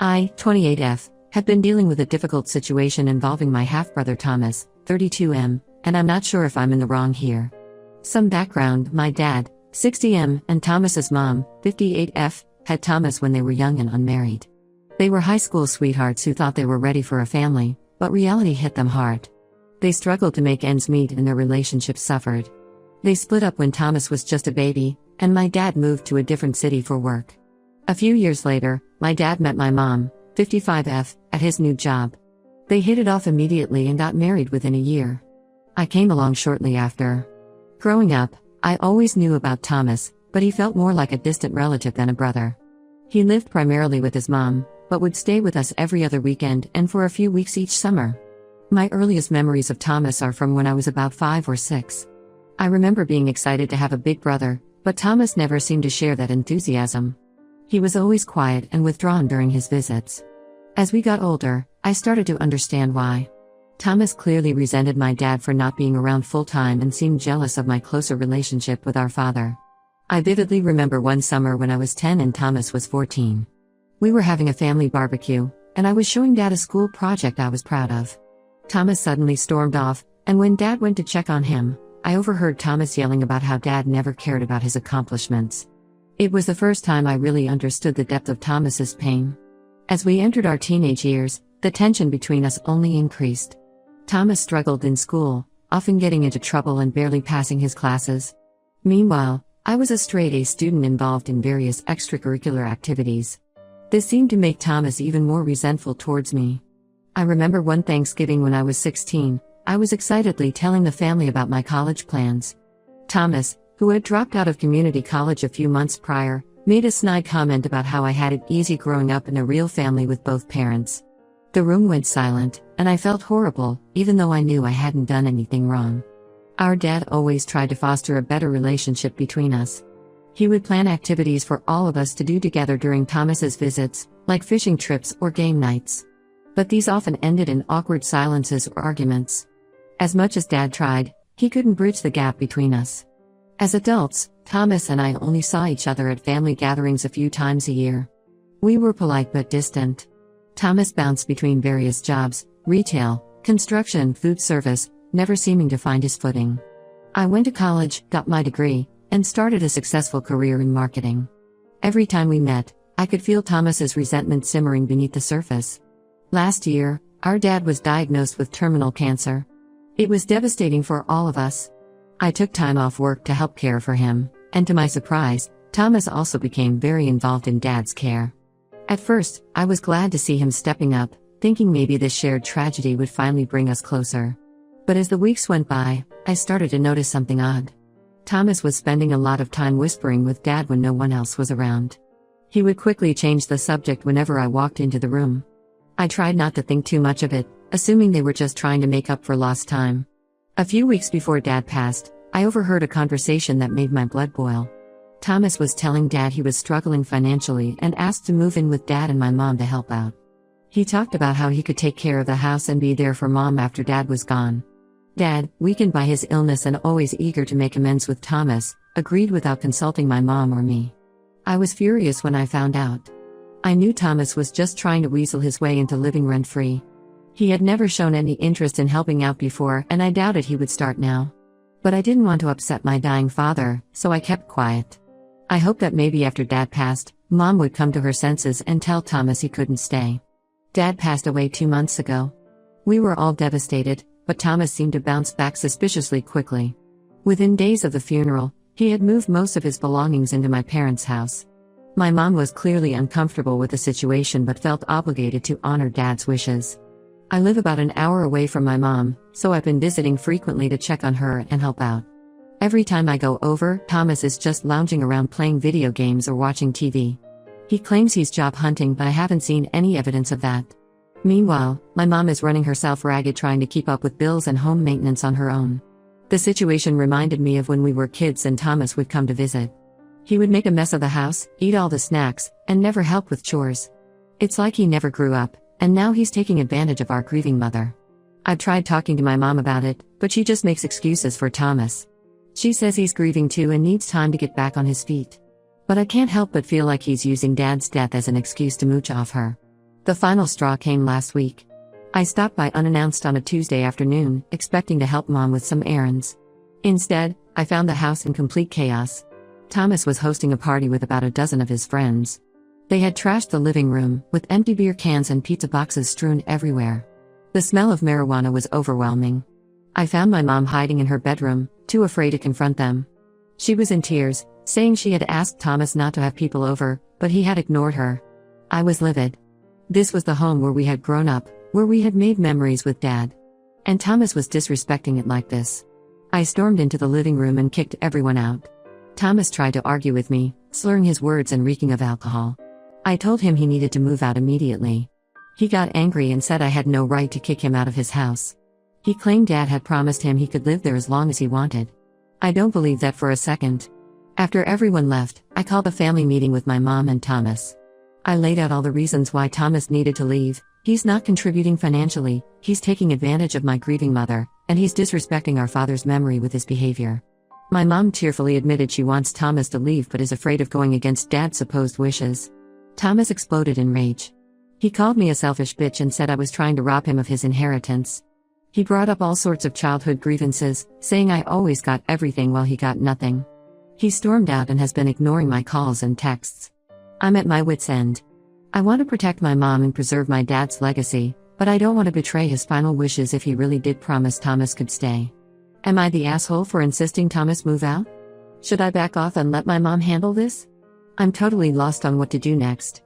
I, 28F, have been dealing with a difficult situation involving my half-brother Thomas, 32M, and I'm not sure if I'm in the wrong here. Some background: my dad, 60M, and Thomas's mom, 58F, had Thomas when they were young and unmarried. They were high school sweethearts who thought they were ready for a family, but reality hit them hard. They struggled to make ends meet and their relationship suffered. They split up when Thomas was just a baby, and my dad moved to a different city for work. A few years later, my dad met my mom, 55F, at his new job. They hit it off immediately and got married within a year. I came along shortly after. Growing up, I always knew about Thomas, but he felt more like a distant relative than a brother. He lived primarily with his mom, but would stay with us every other weekend and for a few weeks each summer. My earliest memories of Thomas are from when I was about 5 or 6. I remember being excited to have a big brother, but Thomas never seemed to share that enthusiasm. He was always quiet and withdrawn during his visits. As we got older, I started to understand why. Thomas clearly resented my dad for not being around full-time and seemed jealous of my closer relationship with our father. I vividly remember one summer when I was 10 and Thomas was 14. We were having a family barbecue, and I was showing Dad a school project I was proud of. Thomas suddenly stormed off, and when Dad went to check on him, I overheard Thomas yelling about how Dad never cared about his accomplishments. It was the first time I really understood the depth of Thomas's pain. As we entered our teenage years, the tension between us only increased. Thomas struggled in school, often getting into trouble and barely passing his classes. Meanwhile, I was a straight-A student involved in various extracurricular activities. This seemed to make Thomas even more resentful towards me. I remember one Thanksgiving when I was 16, I was excitedly telling the family about my college plans. Thomas, who had dropped out of community college a few months prior, made a snide comment about how I had it easy growing up in a real family with both parents. The room went silent, and I felt horrible, even though I knew I hadn't done anything wrong. Our dad always tried to foster a better relationship between us. He would plan activities for all of us to do together during Thomas's visits, like fishing trips or game nights. But these often ended in awkward silences or arguments. As much as Dad tried, he couldn't bridge the gap between us. As adults, Thomas and I only saw each other at family gatherings a few times a year. We were polite but distant. Thomas bounced between various jobs, retail, construction, food service, never seeming to find his footing. I went to college, got my degree, and started a successful career in marketing. Every time we met, I could feel Thomas's resentment simmering beneath the surface. Last year, our dad was diagnosed with terminal cancer. It was devastating for all of us. I took time off work to help care for him, and to my surprise, Thomas also became very involved in Dad's care. At first, I was glad to see him stepping up, thinking maybe this shared tragedy would finally bring us closer. But as the weeks went by, I started to notice something odd. Thomas was spending a lot of time whispering with Dad when no one else was around. He would quickly change the subject whenever I walked into the room. I tried not to think too much of it, assuming they were just trying to make up for lost time. A few weeks before Dad passed, I overheard a conversation that made my blood boil. Thomas was telling Dad he was struggling financially and asked to move in with Dad and my mom to help out. He talked about how he could take care of the house and be there for Mom after Dad was gone. Dad, weakened by his illness and always eager to make amends with Thomas, agreed without consulting my mom or me. I was furious when I found out. I knew Thomas was just trying to weasel his way into living rent-free. He had never shown any interest in helping out before, and I doubted he would start now. But I didn't want to upset my dying father, so I kept quiet. I hoped that maybe after Dad passed, Mom would come to her senses and tell Thomas he couldn't stay. Dad passed away 2 months ago. We were all devastated, but Thomas seemed to bounce back suspiciously quickly. Within days of the funeral, he had moved most of his belongings into my parents' house. My mom was clearly uncomfortable with the situation but felt obligated to honor Dad's wishes. I live about an hour away from my mom, so I've been visiting frequently to check on her and help out. Every time I go over, Thomas is just lounging around playing video games or watching TV. He claims he's job hunting, but I haven't seen any evidence of that. Meanwhile, my mom is running herself ragged trying to keep up with bills and home maintenance on her own. The situation reminded me of when we were kids and Thomas would come to visit. He would make a mess of the house, eat all the snacks, and never help with chores. It's like he never grew up, and now he's taking advantage of our grieving mother. I've tried talking to my mom about it, but she just makes excuses for Thomas. She says he's grieving too and needs time to get back on his feet. But I can't help but feel like he's using Dad's death as an excuse to mooch off her. The final straw came last week. I stopped by unannounced on a Tuesday afternoon, expecting to help Mom with some errands. Instead, I found the house in complete chaos. Thomas was hosting a party with about a dozen of his friends. They had trashed the living room, with empty beer cans and pizza boxes strewn everywhere. The smell of marijuana was overwhelming. I found my mom hiding in her bedroom, too afraid to confront them. She was in tears, saying she had asked Thomas not to have people over, but he had ignored her. I was livid. This was the home where we had grown up, where we had made memories with Dad. And Thomas was disrespecting it like this. I stormed into the living room and kicked everyone out. Thomas tried to argue with me, slurring his words and reeking of alcohol. I told him he needed to move out immediately. He got angry and said I had no right to kick him out of his house. He claimed Dad had promised him he could live there as long as he wanted. I don't believe that for a second. After everyone left, I called a family meeting with my mom and Thomas. I laid out all the reasons why Thomas needed to leave. He's not contributing financially, he's taking advantage of my grieving mother, and he's disrespecting our father's memory with his behavior. My mom tearfully admitted she wants Thomas to leave but is afraid of going against Dad's supposed wishes. Thomas exploded in rage. He called me a selfish bitch and said I was trying to rob him of his inheritance. He brought up all sorts of childhood grievances, saying I always got everything while he got nothing. He stormed out and has been ignoring my calls and texts. I'm at my wit's end. I want to protect my mom and preserve my dad's legacy, but I don't want to betray his final wishes if he really did promise Thomas could stay. Am I the asshole for insisting Thomas move out? Should I back off and let my mom handle this? I'm totally lost on what to do next.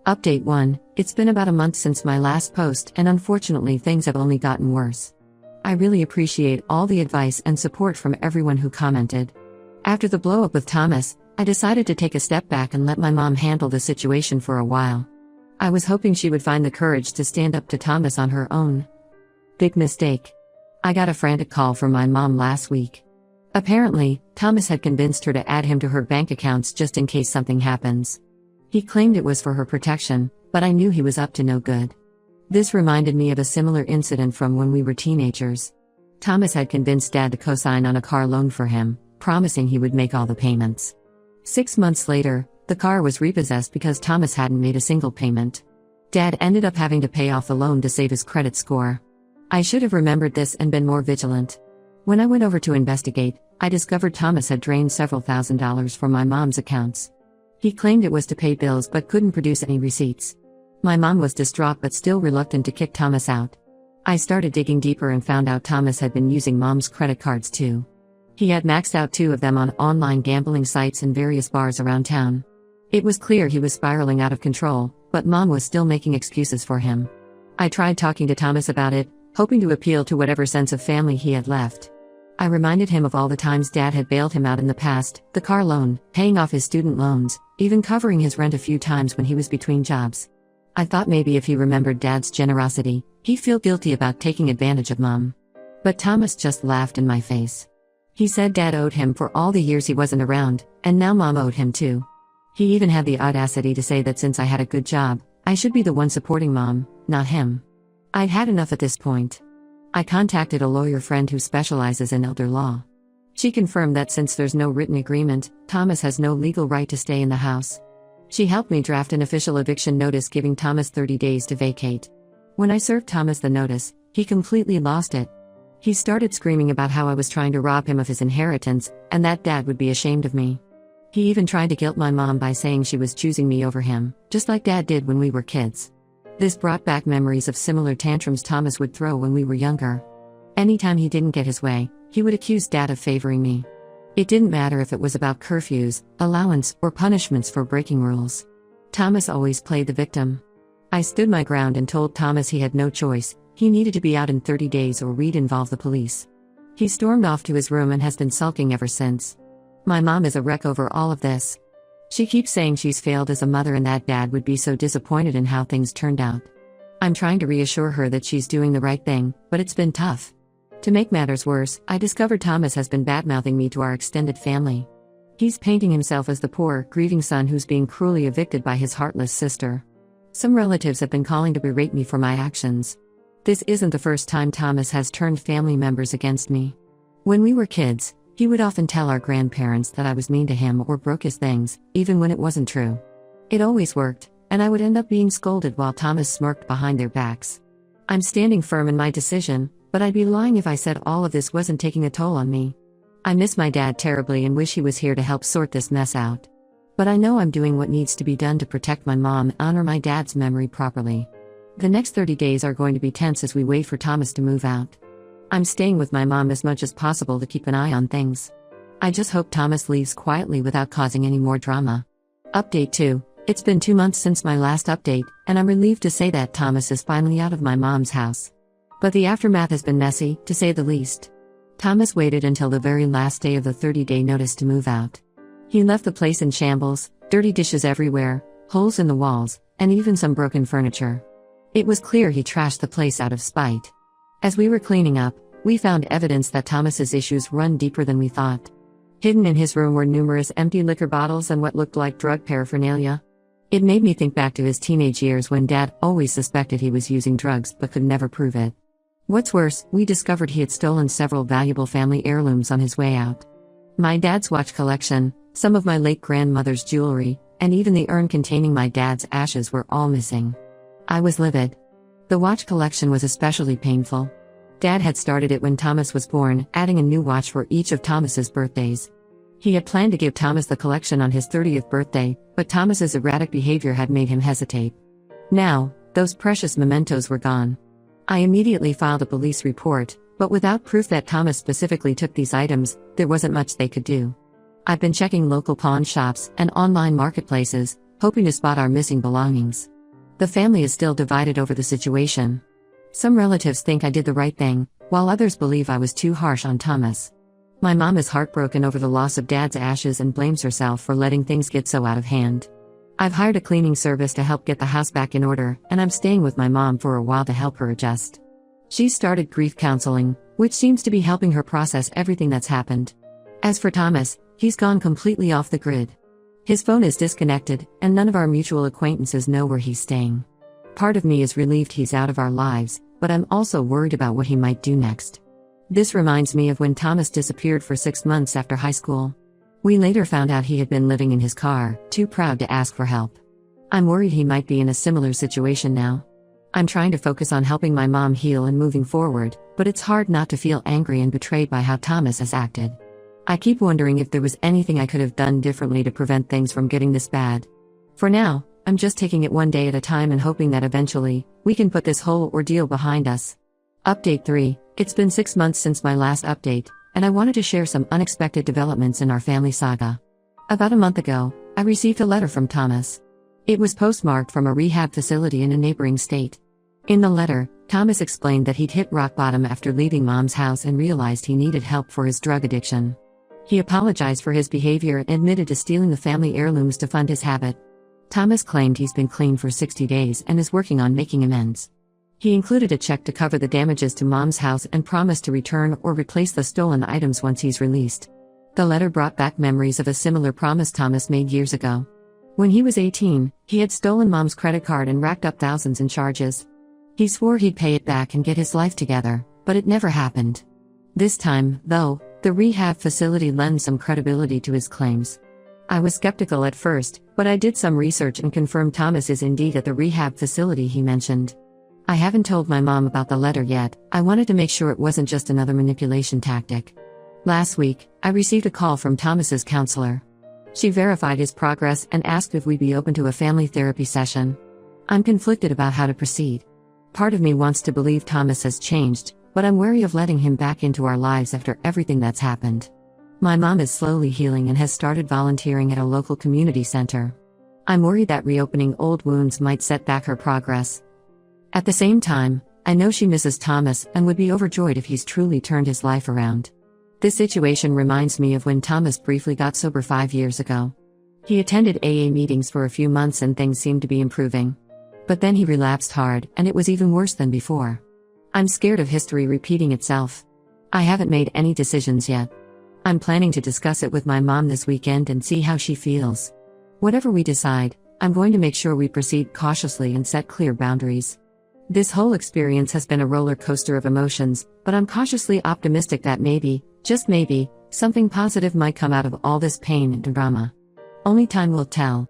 Update 1, it's been about a month since my last post and unfortunately things have only gotten worse. I really appreciate all the advice and support from everyone who commented. After the blow-up with Thomas, I decided to take a step back and let my mom handle the situation for a while. I was hoping she would find the courage to stand up to Thomas on her own. Big mistake. I got a frantic call from my mom last week. Apparently, Thomas had convinced her to add him to her bank accounts just in case something happens. He claimed it was for her protection, but I knew he was up to no good. This reminded me of a similar incident from when we were teenagers. Thomas had convinced Dad to co-sign on a car loan for him, promising he would make all the payments. 6 months later, the car was repossessed because Thomas hadn't made a single payment. Dad ended up having to pay off the loan to save his credit score. I should have remembered this and been more vigilant. When I went over to investigate, I discovered Thomas had drained several $1,000s from my mom's accounts. He claimed it was to pay bills but couldn't produce any receipts. My mom was distraught but still reluctant to kick Thomas out. I started digging deeper and found out Thomas had been using Mom's credit cards too. He had maxed out 2 of them on online gambling sites and various bars around town. It was clear he was spiraling out of control, but Mom was still making excuses for him. I tried talking to Thomas about it, hoping to appeal to whatever sense of family he had left. I reminded him of all the times Dad had bailed him out in the past, the car loan, paying off his student loans, even covering his rent a few times when he was between jobs. I thought maybe if he remembered Dad's generosity, he'd feel guilty about taking advantage of Mom. But Thomas just laughed in my face. He said Dad owed him for all the years he wasn't around, and now Mom owed him too. He even had the audacity to say that since I had a good job, I should be the one supporting Mom, not him. I'd had enough at this point. I contacted a lawyer friend who specializes in elder law. She confirmed that since there's no written agreement, Thomas has no legal right to stay in the house. She helped me draft an official eviction notice giving Thomas 30 days to vacate. When I served Thomas the notice, he completely lost it. He started screaming about how I was trying to rob him of his inheritance, and that Dad would be ashamed of me. He even tried to guilt my mom by saying she was choosing me over him, just like Dad did when we were kids. This brought back memories of similar tantrums Thomas would throw when we were younger. Anytime he didn't get his way, he would accuse Dad of favoring me. It didn't matter if it was about curfews, allowance, or punishments for breaking rules. Thomas always played the victim. I stood my ground and told Thomas he had no choice, he needed to be out in 30 days or we'd involve the police. He stormed off to his room and has been sulking ever since. My mom is a wreck over all of this. She keeps saying she's failed as a mother and that Dad would be so disappointed in how things turned out. I'm trying to reassure her that she's doing the right thing, but it's been tough. To make matters worse, I discovered Thomas has been badmouthing me to our extended family. He's painting himself as the poor, grieving son who's being cruelly evicted by his heartless sister. Some relatives have been calling to berate me for my actions. This isn't the first time Thomas has turned family members against me. When we were kids, he would often tell our grandparents that I was mean to him or broke his things, even when it wasn't true. It always worked, and I would end up being scolded while Thomas smirked behind their backs. I'm standing firm in my decision, but I'd be lying if I said all of this wasn't taking a toll on me. I miss my dad terribly and wish he was here to help sort this mess out. But I know I'm doing what needs to be done to protect my mom and honor my dad's memory properly. The next 30 days are going to be tense as we wait for Thomas to move out. I'm staying with my mom as much as possible to keep an eye on things. I just hope Thomas leaves quietly without causing any more drama. Update 2. It's been 2 months since my last update, and I'm relieved to say that Thomas is finally out of my mom's house. But the aftermath has been messy, to say the least. Thomas waited until the very last day of the 30-day notice to move out. He left the place in shambles, dirty dishes everywhere, holes in the walls, and even some broken furniture. It was clear he trashed the place out of spite. As we were cleaning up, we found evidence that Thomas's issues run deeper than we thought. Hidden in his room were numerous empty liquor bottles and what looked like drug paraphernalia. It made me think back to his teenage years when Dad always suspected he was using drugs but could never prove it. What's worse, we discovered he had stolen several valuable family heirlooms on his way out. My dad's watch collection, some of my late grandmother's jewelry, and even the urn containing my dad's ashes were all missing. I was livid. The watch collection was especially painful. Dad had started it when Thomas was born, adding a new watch for each of Thomas's birthdays. He had planned to give Thomas the collection on his 30th birthday, but Thomas's erratic behavior had made him hesitate. Now, those precious mementos were gone. I immediately filed a police report, but without proof that Thomas specifically took these items, there wasn't much they could do. I've been checking local pawn shops and online marketplaces, hoping to spot our missing belongings. The family is still divided over the situation. Some relatives think I did the right thing, while others believe I was too harsh on Thomas. My mom is heartbroken over the loss of Dad's ashes and blames herself for letting things get so out of hand. I've hired a cleaning service to help get the house back in order, and I'm staying with my mom for a while to help her adjust. She's started grief counseling, which seems to be helping her process everything that's happened. As for Thomas, he's gone completely off the grid. His phone is disconnected, and none of our mutual acquaintances know where he's staying. Part of me is relieved he's out of our lives, but I'm also worried about what he might do next. This reminds me of when Thomas disappeared for 6 months after high school. We later found out he had been living in his car, too proud to ask for help. I'm worried he might be in a similar situation now. I'm trying to focus on helping my mom heal and moving forward, but it's hard not to feel angry and betrayed by how Thomas has acted. I keep wondering if there was anything I could have done differently to prevent things from getting this bad. For now, I'm just taking it one day at a time and hoping that eventually, we can put this whole ordeal behind us. Update 3. It's been 6 months since my last update, and I wanted to share some unexpected developments in our family saga. About a month ago, I received a letter from Thomas. It was postmarked from a rehab facility in a neighboring state. In the letter, Thomas explained that he'd hit rock bottom after leaving Mom's house and realized he needed help for his drug addiction. He apologized for his behavior and admitted to stealing the family heirlooms to fund his habit. Thomas claimed he's been clean for 60 days and is working on making amends. He included a check to cover the damages to Mom's house and promised to return or replace the stolen items once he's released. The letter brought back memories of a similar promise Thomas made years ago. When he was 18, he had stolen Mom's credit card and racked up thousands in charges. He swore he'd pay it back and get his life together, but it never happened. This time, though, the rehab facility lent some credibility to his claims. I was skeptical at first, but I did some research and confirmed Thomas is indeed at the rehab facility he mentioned. I haven't told my mom about the letter yet. I wanted to make sure it wasn't just another manipulation tactic. Last week, I received a call from Thomas's counselor. She verified his progress and asked if we'd be open to a family therapy session. I'm conflicted about how to proceed. Part of me wants to believe Thomas has changed, but I'm wary of letting him back into our lives after everything that's happened. My mom is slowly healing and has started volunteering at a local community center. I'm worried that reopening old wounds might set back her progress. At the same time, I know she misses Thomas and would be overjoyed if he's truly turned his life around. This situation reminds me of when Thomas briefly got sober 5 years ago. He attended AA meetings for a few months and things seemed to be improving. But then he relapsed hard, and it was even worse than before. I'm scared of history repeating itself. I haven't made any decisions yet. I'm planning to discuss it with my mom this weekend and see how she feels. Whatever we decide, I'm going to make sure we proceed cautiously and set clear boundaries. This whole experience has been a roller coaster of emotions, but I'm cautiously optimistic that maybe, just maybe, something positive might come out of all this pain and drama. Only time will tell.